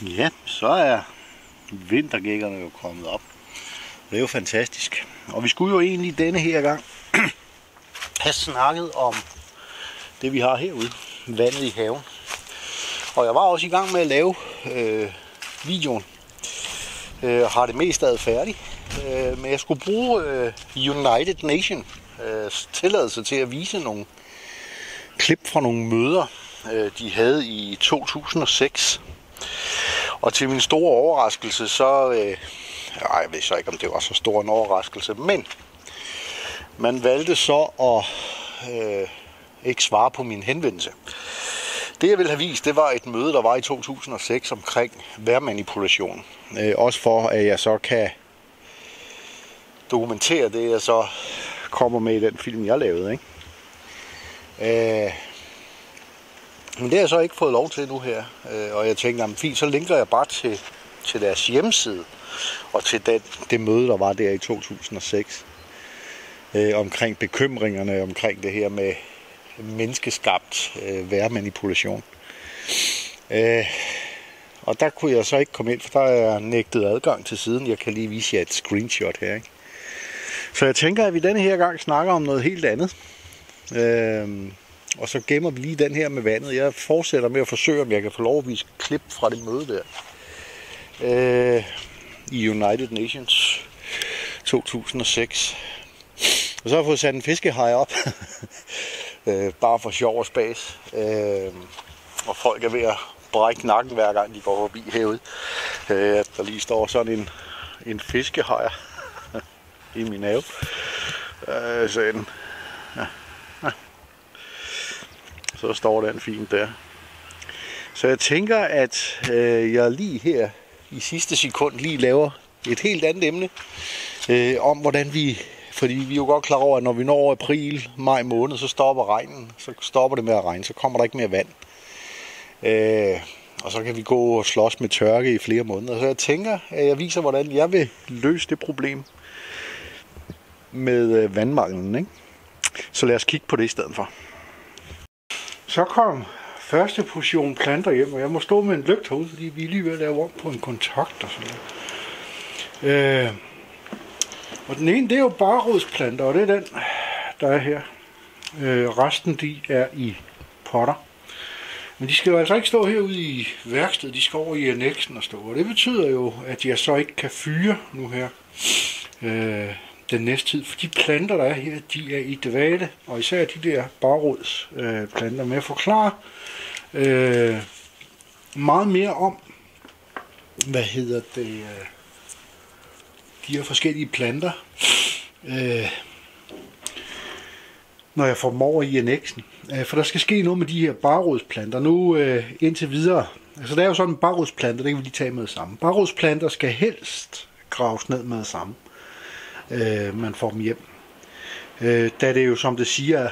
Ja, så er vintergækkerne jo kommet op. Det er jo fantastisk. Og vi skulle jo egentlig denne her gang have snakket om det vi har herude, vandet i haven. Og jeg var også i gang med at lave videoen. Har det mest af færdigt. Men jeg skulle bruge United Nations tilladelse til at vise nogle klip fra nogle møder, de havde i 2006. Og til min store overraskelse, så... jeg ved så ikke, om det var så stor en overraskelse, men man valgte så at ikke svare på min henvendelse. Det jeg ville have vist, det var et møde, der var i 2006 omkring vejrmanipulation. Også for, at jeg så kan dokumentere det, jeg så kommer med i den film, jeg lavede. Ikke? Men det har jeg så ikke fået lov til nu her. Og jeg tænkte, fint, så linker jeg bare til deres hjemmeside og til det møde, der var der i 2006. Omkring bekymringerne omkring det her med menneskeskabt vejrmanipulation. Og der kunne jeg så ikke komme ind, for der er jeg nægtet adgang til siden. Jeg kan lige vise jer et screenshot her. Ikke? Så jeg tænker, at vi denne her gang snakker om noget helt andet. Og så gemmer vi lige den her med vandet. Jeg fortsætter med at forsøge, om jeg kan få lov at vise klip fra det møde der. I United Nations 2006. Og så har jeg fået sat en fiskehaj op. Bare for sjov og spas. Og folk er ved at brække nakken hver gang de går forbi herude. Der lige står sådan en fiskehaj i min have. Så står den fint der. Så jeg tænker, at jeg lige her i sidste sekund lige laver et helt andet emne. Om hvordan vi... Fordi vi er jo godt klar over, at når vi når april, maj måned, så stopper regnen. Så stopper det med at regne, så kommer der ikke mere vand. Og så kan vi gå og slås med tørke i flere måneder. Så jeg tænker, at jeg viser, hvordan jeg vil løse det problem med vandmanglen. Ikke? Så lad os kigge på det i stedet for. Så kom første portion planter hjem, og jeg må stå med en lygte herude, fordi vi er lige ved at lave om på en kontakt og sådan noget. Og den ene, det er jo barrodsplanter, og det er den, der er her. Resten, de er i potter. Men de skal jo altså ikke stå herude i værkstedet, de skal over i anneksen og stå. Og det betyder jo, at jeg så ikke kan fyre nu her den næste tid. For de planter, der er her, de er i dvale, og især de der barrodsplanter. Men jeg forklarer meget mere om, de her forskellige planter, når jeg får dem over i anneksen. For der skal ske noget med de her barrodsplanter. Nu indtil videre, altså der er jo sådan en barrodsplanter, det kan vi lige tage med sammen. Barrodsplanter skal helst graves ned med det samme. Man får dem hjem. Da det jo, som det siger,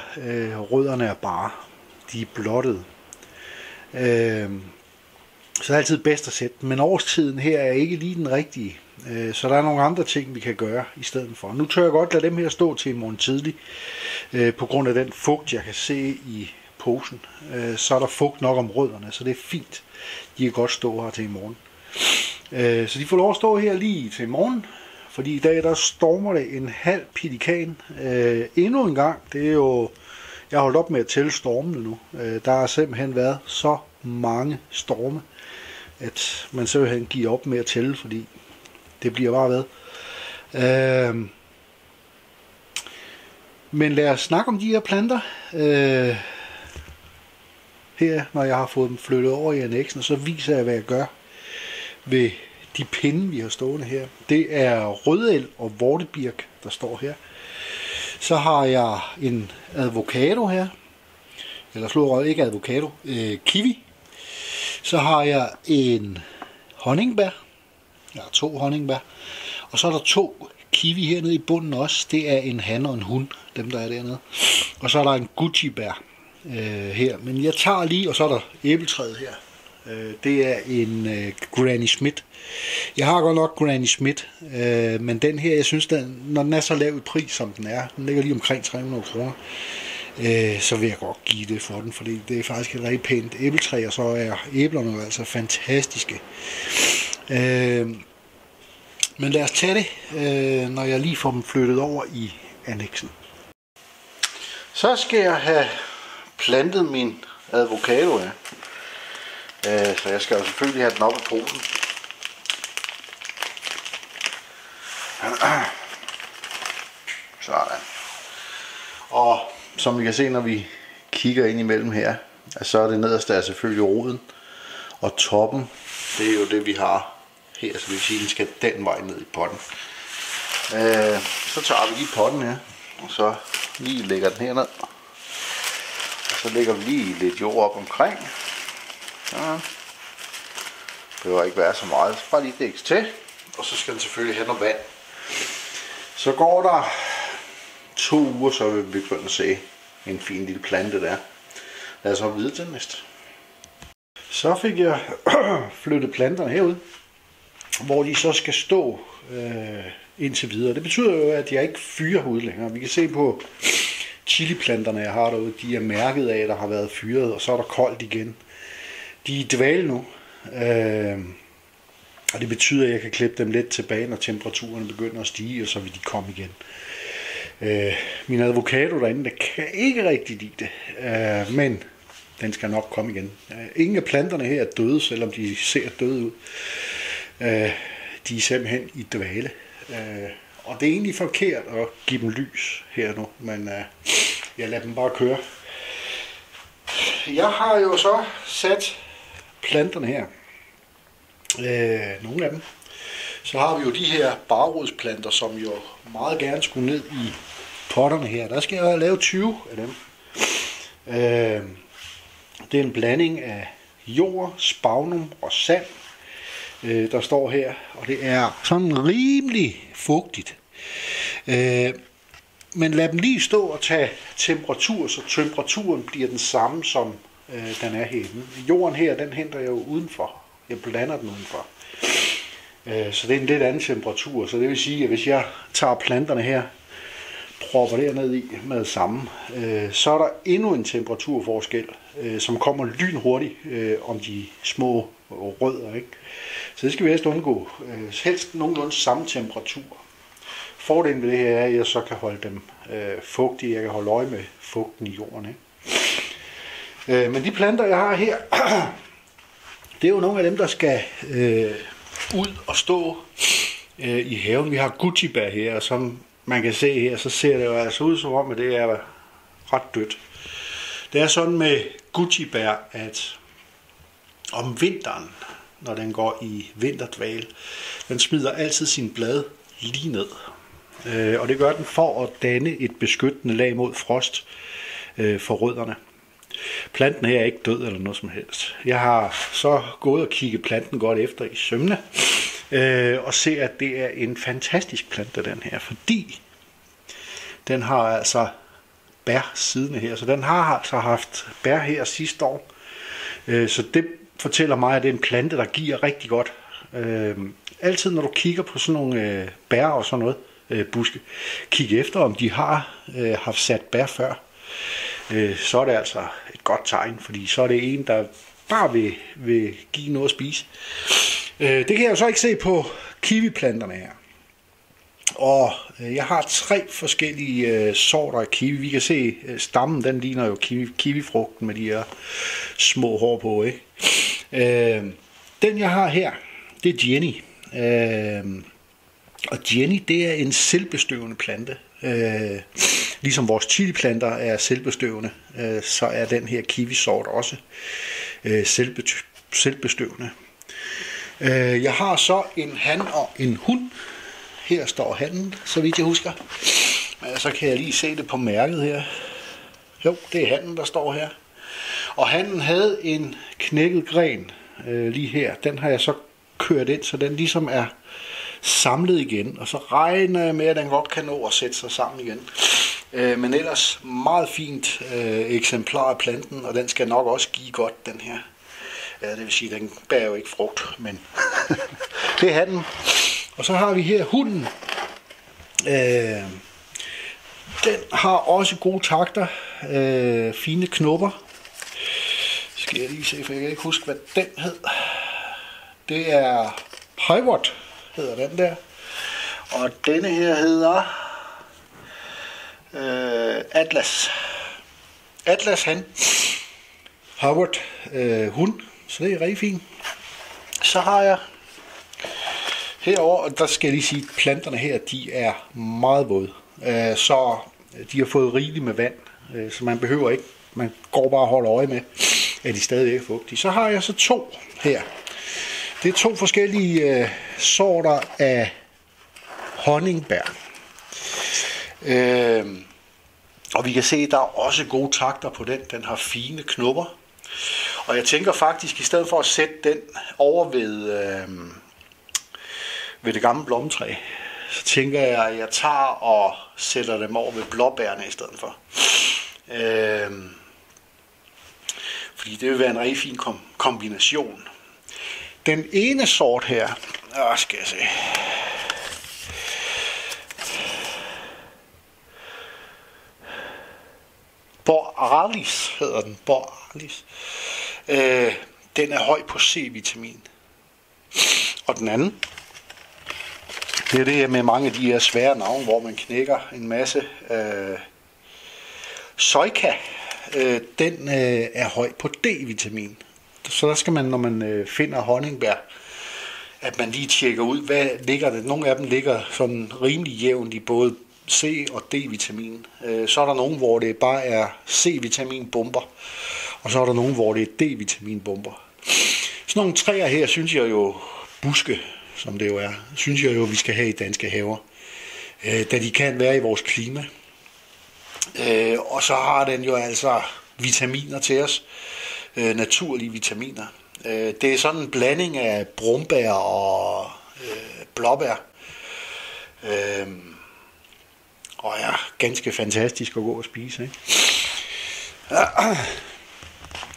rødderne er bare. De er blottede. Så er det altid bedst at sætte dem. Men årstiden her er ikke lige den rigtige. Så der er nogle andre ting, vi kan gøre i stedet for. Nu tør jeg godt lade dem her stå til i morgen tidlig. På grund af den fugt, jeg kan se i posen. Så er der fugt nok om rødderne, så det er fint. De kan godt stå her til i morgen. Så de får lov at stå her lige til i morgen. Fordi i dag, der stormer det en halv pelikan. Endnu en gang, det er jo... Jeg har holdt op med at tælle stormene nu. Der har simpelthen været så mange storme, at man simpelthen giver op med at tælle, fordi det bliver bare ved. Men lad os snakke om de her planter. Her, når jeg har fået dem flyttet over i anneksen, så viser jeg, hvad jeg gør ved de pinde, vi har stående her. Det er rødel og vortebirk, der står her. Så har jeg en avocado her. Eller slået ikke avocado. Kiwi. Så har jeg en honningbær. Jeg har 2 honningbær. Og så er der 2 kiwi hernede i bunden også. Det er en han og en hun, dem der er dernede. Og så er der en goji-bær her. Men jeg tager lige, og så er der æbletræet her. Det er en Granny Smith. Jeg har godt nok Granny Smith, men den her, jeg synes, når den er så lav i pris, som den er, den ligger lige omkring 300 kroner, så vil jeg godt give det for den, for det er faktisk et rigtig pænt æbletræ, og så er æblerne jo altså fantastiske. Men lad os tage det, når jeg lige får dem flyttet over i anneksen. Så skal jeg have plantet min avocado af. Så jeg skal jo selvfølgelig have den op af posen. Sådan. Og som vi kan se, når vi kigger ind imellem her, så er det nederst der selvfølgelig roden. Og toppen, det er jo det vi har her, så det vil sige, at den skal den vej ned i potten. Så tager vi lige potten her, og så lige lægger den herned. Og så lægger vi lige lidt jord op omkring. Ja. Det behøver ikke være så meget, så bare lige dækkes til. Og så skal den selvfølgelig have noget vand. Så går der 2 uger, så vil vi begynde at se en fin lille plante der. Lad os så videre til næste. Så fik jeg flyttet planterne herud, hvor de så skal stå indtil videre. Det betyder jo, at jeg ikke fyrer ud længere. Vi kan se på chiliplanterne, jeg har derude, de er mærket af, at der har været fyret, og så er der koldt igen. De er i dvale nu, og det betyder, at jeg kan klippe dem lidt tilbage, når temperaturen begynder at stige, og så vil de komme igen. Min avocado derinde, der kan ikke rigtig lide det, men den skal nok komme igen. Ingen af planterne her er døde, selvom de ser døde ud. De er simpelthen i dvale. Og det er egentlig forkert at give dem lys her nu, men jeg lader dem bare køre. Jeg har jo så sat planterne her. Nogle af dem. Så har vi jo de her barrodsplanter, som jo meget gerne skulle ned i potterne her. Der skal jeg lave 20 af dem. Det er en blanding af jord, spagnum og sand, der står her. Og det er sådan rimelig fugtigt. Men lad dem lige stå og tage temperatur, så temperaturen bliver den samme, som den er herinde. Jorden her, den henter jeg jo udenfor. Jeg blander den udenfor. Så det er en lidt anden temperatur. Så det vil sige, at hvis jeg tager planterne her, propper derned i med det samme, så er der endnu en temperaturforskel, som kommer lynhurtigt om de små rødder. Ikke? Så det skal vi helst undgå. Helst nogenlunde samme temperatur. Fordelen ved det her er, at jeg så kan holde dem fugtige. Jeg kan holde øje med fugten i jorden. Ikke? Men de planter, jeg har her, det er jo nogle af dem, der skal ud og stå i haven. Vi har gutibær her, og som man kan se her, så ser det jo altså ud som om, at det er ret dødt. Det er sådan med gutibær, at om vinteren, når den går i vinterdval, den smider altid sin blad lige ned. Og det gør den for at danne et beskyttende lag mod frost for rødderne. Planten her er ikke død eller noget som helst. Jeg har så gået og kigget planten godt efter i sømne, og ser, at det er en fantastisk plante, den her, fordi den har altså bær siddende her. Så den har altså haft bær her sidste år. Så det fortæller mig, at det er en plante, der giver rigtig godt. Altid når du kigger på sådan nogle bær og sådan noget, buske, kig efter, om de har haft sat bær før. Så er det altså et godt tegn, fordi så er det en, der bare vil give noget at spise. Det kan jeg jo så ikke se på kiwiplanterne her. Og jeg har 3 forskellige sorter af kiwi. Vi kan se, stammen den ligner jo kiwifrugten med de her små hår på. Ikke? Den jeg har her, det er Jenny. Og Jenny, det er en selvbestøvende plante. Ligesom vores chiliplanter er selvbestøvende, så er den her kiwisort også selvbestøvende. Jeg har så en han og en hund. Her står hannen, så vidt jeg husker. Men så kan jeg lige se det på mærket her. Jo, det er hannen, der står her. Og hannen havde en knækket gren lige her. Den har jeg så kørt ind, så den ligesom er samlet igen. Og så regner jeg med, at den godt kan nå at sætte sig sammen igen. Men ellers meget fint eksemplar af planten, og den skal nok også give godt, den her. Ja, det vil sige, at den bærer jo ikke frugt, men det er hatten. Og så har vi her hunden. Den har også gode takter, fine knopper. Skal jeg lige se, for jeg kan ikke huske, hvad den hed. Det er Pivot, hedder den der. Og denne her hedder Atlas. Atlas han. Howard hund, så det er rigtig fint. Så har jeg herover, og der skal jeg lige sige, at planterne her, de er meget våde. Så de har fået rigeligt med vand, så man behøver ikke, man går bare og holder øje med, at de stadigvæk er fugtige. Så har jeg så 2 her. Det er 2 forskellige sorter af honningbær. Og vi kan se, at der er også gode takter på den. Den har fine knopper. Og jeg tænker faktisk, i stedet for at sætte den over ved det gamle blommetræ, så tænker jeg, at jeg tager og sætter dem over ved blåbærne i stedet for. Fordi det vil være en rigtig fin kombination. Den ene sort her, skal jeg se. Borealis hedder den. Borealis. Den er høj på C-vitamin. Og den anden, det er det her med mange af de her svære navne, hvor man knækker en masse. Soika, den er høj på D-vitamin. Så der skal man, når man finder honningbær, at man lige tjekker ud, hvad ligger det. Nogle af dem ligger sådan rimelig jævnt i både C og D-vitamin. Så er der nogen, hvor det bare er C-vitamin-bomber, og så er der nogen, hvor det er D-vitamin-bomber. Sådan nogle træer her, synes jeg jo, buske, som det jo er, synes jeg jo, vi skal have i danske haver, da de kan være i vores klima. Og så har den jo altså vitaminer til os, naturlige vitaminer. Det er sådan en blanding af brumbær og blåbær. Og er ganske fantastisk at gå og spise, ikke?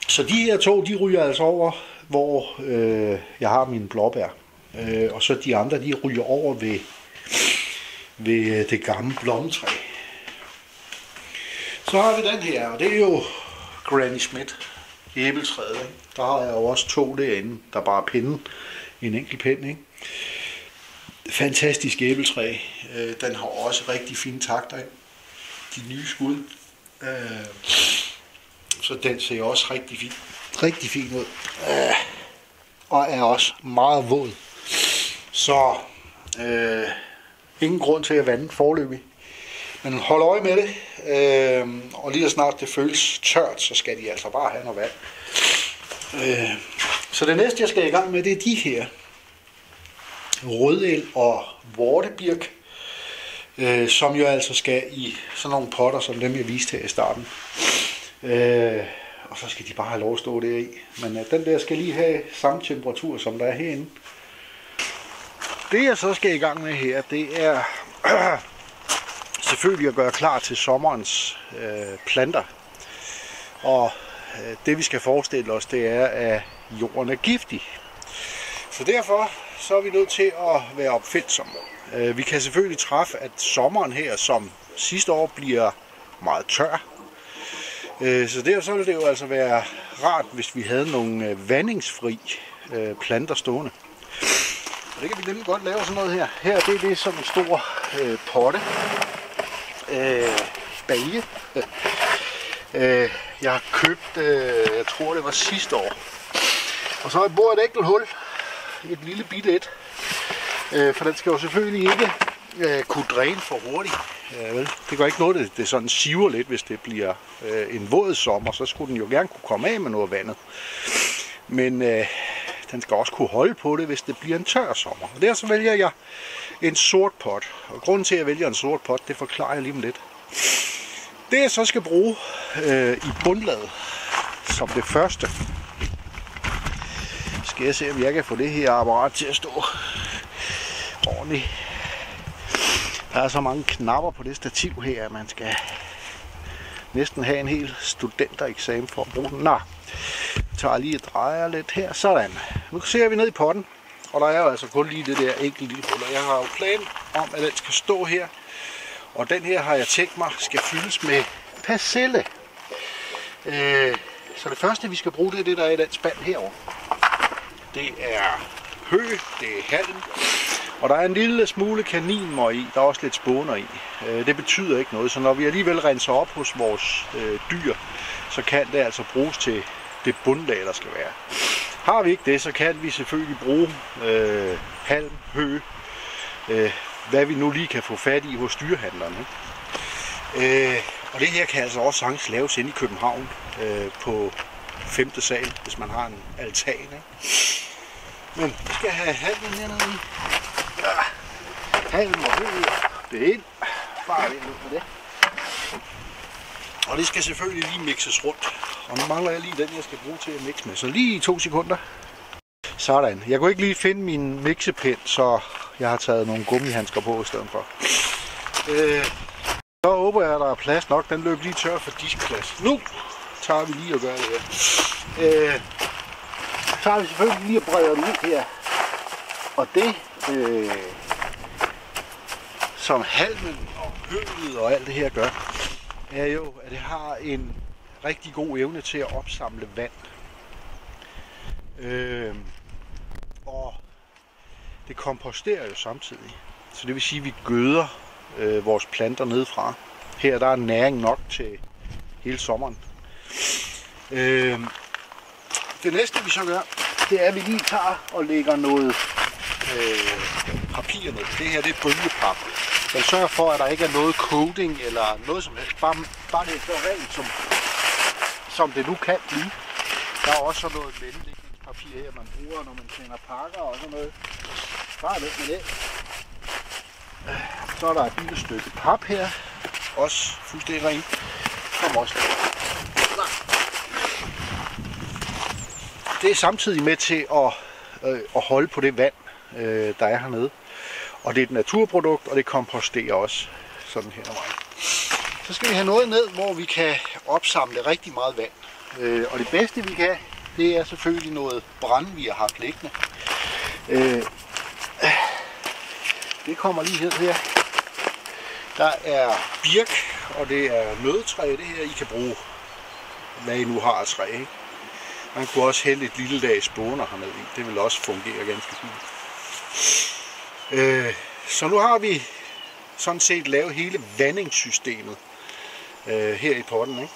Så de her 2, de ryger altså over, hvor jeg har mine blåbær. Og så de andre, de ryger over ved det gamle blommetræ. Så har vi den her, og det er jo Granny Smith, æbletræet, ikke? Der har jeg jo også 2 derinde, der bare er pinden, en enkelt pind, ikke? Fantastisk æbletræ. Den har også rigtig fine takter, ikke? De nye skud. Så den ser også rigtig fin ud. Og er også meget våd. Så ingen grund til at vande foreløbig. Men hold øje med det. Og lige så snart det føles tørt, så skal de altså bare have noget vand. Så det næste jeg skal i gang med, det er de her. Rødel og vortebirk, som jo altså skal i sådan nogle potter, som dem jeg viste her i starten. Og så skal de bare have lov at stå deri. Men den der skal lige have samme temperatur, som der er herinde. Det jeg så skal i gang med her, det er selvfølgelig at gøre klar til sommerens planter. Og det vi skal forestille os, det er, at jorden er giftig. Så derfor så er vi nødt til at være opfindsomme. Vi kan selvfølgelig træffe, at sommeren her, som sidste år, bliver meget tør. Så derfor vil det jo altså være rart, hvis vi havde nogle vandingsfri planter stående. Og det kan vi nemlig godt lave sådan noget her. Her det er sådan en stor potte. Balje. Jeg har købt, jeg tror det var sidste år. Og så har jeg boret et enkelt hul. Et lille bitte et. For den skal jo selvfølgelig ikke kunne dræne for hurtigt. Det gør ikke noget, det sådan siver lidt, hvis det bliver en våd sommer. Så skulle den jo gerne kunne komme af med noget vandet. Men den skal også kunne holde på det, hvis det bliver en tør sommer. Og der så vælger jeg en sort pot. Og grunden til at jeg vælger en sort pot, det forklarer jeg lige om lidt. Det jeg så skal bruge i bundlaget som det første, skal jeg se om jeg kan få det her apparat til at stå ordentligt. Der er så mange knapper på det stativ her, at man skal næsten have en hel studentereksamen for at bruge den. Nå, jeg tager lige og drejer lidt her, sådan. Nu ser vi ned i potten, og der er jo altså kun lige det der enkelt lille hul. Jeg har jo planen om, at den skal stå her, Og den her har jeg tænkt mig skal fyldes med persille. Så det første vi skal bruge, det er det der er i den spand herovre. Det er hø, det er halm, og der er en lille smule kaninmøg i, der er også lidt spåner i. Det betyder ikke noget, så når vi alligevel renser op hos vores dyr, så kan det altså bruges til det bundlag, der skal være. Har vi ikke det, så kan vi selvfølgelig bruge halm, hø, hvad vi nu lige kan få fat i hos dyrehandlerne. Og det her kan altså også sagtens laves inde i København på 5. sal, hvis man har en altan. Ikke? Men vi skal have halmen hernede i. Halmen og hø, det er ind. Bare ved med det. Og det skal selvfølgelig lige mixes rundt. Og nu mangler jeg lige den, jeg skal bruge til at mixe med. Så lige 2 sekunder. Sådan. Jeg kunne ikke lige finde min mixepind, så jeg har taget nogle gummihandsker på i stedet for. Så håber jeg, at der er plads nok. Den løb lige tør for diskplads. Nu tager vi lige og gør det her. Så har vi selvfølgelig lige at brede det ud her. Og det, som halmen og høvet og alt det her gør, er jo, at det har en rigtig god evne til at opsamle vand. Og det komposterer jo samtidig. Så det vil sige, at vi gøder vores planter nedefra. Her der er næring nok til hele sommeren. Det næste vi så gør, det er, at vi lige tager og lægger noget papir ned. Det her det er bølgepap. Den sørger for, at der ikke er noget coating eller noget som helst. Bare det er så rent, som det nu kan blive. Der er også sådan noget mellemlægningspapir her, man bruger, når man sender pakker og sådan noget. Bare væk med det. Så er der et lille stykke pap her. Også fuldstændig rent. Kom også der. Det er samtidig med til at holde på det vand, der er hernede. Og det er et naturprodukt, og det komposterer også sådan her. Så skal vi have noget ned, hvor vi kan opsamle rigtig meget vand. Og det bedste vi kan, det er selvfølgelig noget brænde, vi har haft liggende. Det kommer lige her. Der er birk, og det er nødtræ, det her. I kan bruge, hvad I nu har af træ. Ikke? Man kunne også hælde et lille lag spåner hernede i. Det vil også fungere ganske fint. Så nu har vi sådan set lavet hele vandingssystemet her i potten. Ikke?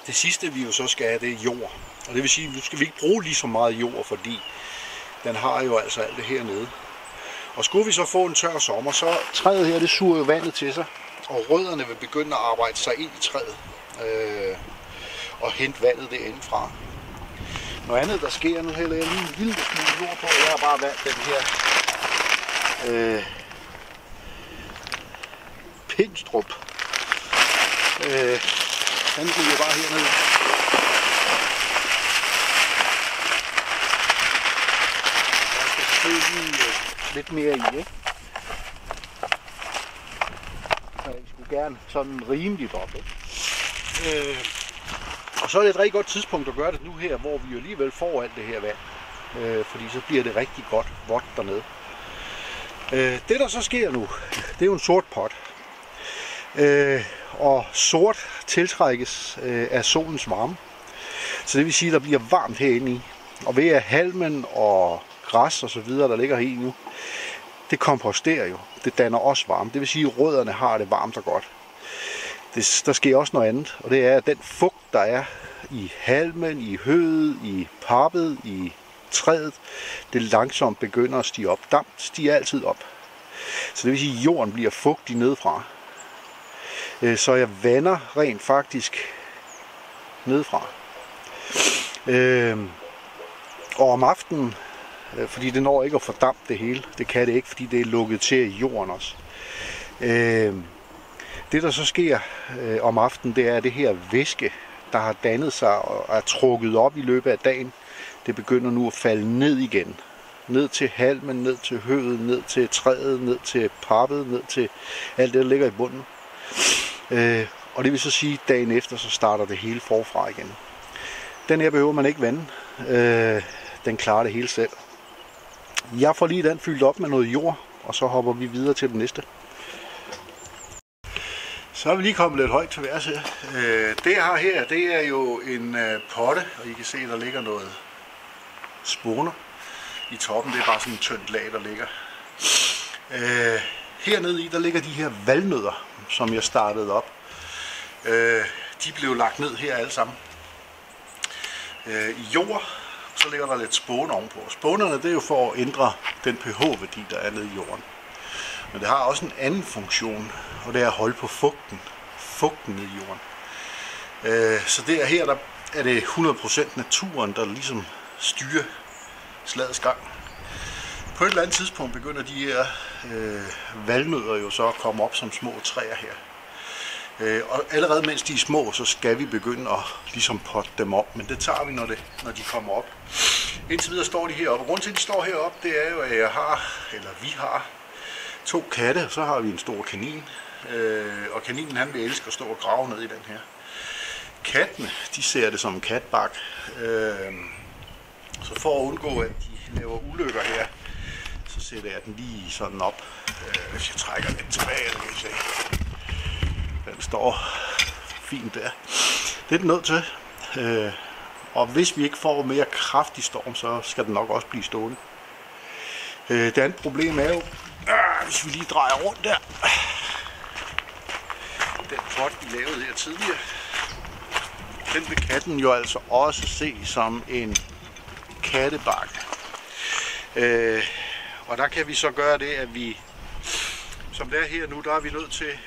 Det sidste vi jo så skal have, det er jord. Og det vil sige, at nu skal vi ikke bruge lige så meget jord, fordi den har jo altså alt det hernede. Og skulle vi så få en tør sommer, så træet her, det suger jo vandet til sig. Og rødderne vil begynde at arbejde sig ind i træet og hente vandet derindefra. Noget andet, der sker, nu hælder jeg lige en lille smule jord på. Jeg har bare valgt den her Pinstrup. Den bliver bare hernede. Der skal selvfølgelig lidt mere i, ikke? Så jeg skulle gerne sådan rimeligt op, ikke? Og så er det et rigtig godt tidspunkt at gøre det nu her, hvor vi jo alligevel får alt det her vand. Fordi så bliver det rigtig godt vådt dernede. Det der så sker nu, det er jo en sort pot. Og sort tiltrækkes af solens varme. Så det vil sige, at der bliver varmt herinde i. Og ved at halmen og græs og så videre, der ligger her i nu, det komposterer jo. Det danner også varme. Det vil sige, at rødderne har det varmt og godt. Der sker også noget andet, og det er, at den fugt, der er i halmen, i høet, i pappet, i træet, det langsomt begynder at stige op. Damp stiger altid op. Så det vil sige, at jorden bliver fugtig nedefra. Så jeg vander rent faktisk nedefra. Og om aftenen, fordi det når ikke at fordampe det hele, det kan det ikke, fordi det er lukket til i jorden også. Det der så sker om aftenen, det er det her væske, der har dannet sig og er trukket op i løbet af dagen. Det begynder nu at falde ned igen. Ned til halmen, ned til høet, ned til træet, ned til pappet, ned til alt det, der ligger i bunden. Og det vil så sige, at dagen efter, så starter det hele forfra igen. Den her behøver man ikke vande. Den klarer det hele selv. Jeg får lige den fyldt op med noget jord, og så hopper vi videre til det næste. Så er vi lige kommet lidt højt til værs her. Det jeg har her, det er jo en potte, og I kan se, der ligger noget sponer i toppen. Det er bare sådan en tyndt lag, der ligger. Hernede i, der ligger de her valnødder, som jeg startede op. De blev lagt ned her alle sammen. I jord, så ligger der lidt spåne ovenpå. Spånerne, det er jo for at ændre den pH-værdi, der er nede i jorden. Men det har også en anden funktion, og det er at holde på fugten nede i jorden. Så det her, der er det 100% naturen, der ligesom styrer slagets gang. På et eller andet tidspunkt begynder de her valnødder jo så at komme op som små træer her. Og allerede mens de er små, så skal vi begynde at ligesom potte dem op, men det tager vi, når de kommer op. Indtil videre står de heroppe, og grunden til, at de står heroppe, det er jo, at vi har 2 katte, og så har vi en stor kanin. Og kaninen, han vil elske at stå og grave ned i den her. Kattene, de ser det som en katbak. Så for at undgå, at de laver ulykker her, så sætter jeg den lige sådan op. Hvis jeg trækker lidt tilbage, så kan I se. Den står fint der. Det er den nødt til. Og hvis vi ikke får mere kraftig storm, så skal den nok også blive stående. Det andet problem er jo, hvis vi lige drejer rundt der. Den pot, vi lavede her tidligere, den vil katten jo altså også se som en kattebakke. Og der kan vi så gøre det, at vi, som det er her nu, der er vi nødt til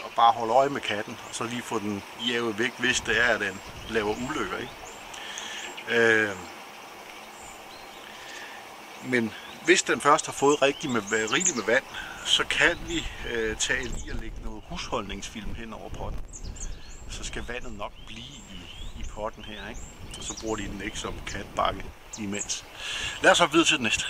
at bare holde øje med katten, og så lige få den jævet væk, hvis det er, at den laver ulykker, ikke? Men hvis den først har fået rigeligt med vand, så kan vi tage lige og lægge noget husholdningsfilm hen over potten. Så skal vandet nok blive i potten her, ikke? Og så bruger de den ikke som katbakke imens. Lad os så videre til det næste.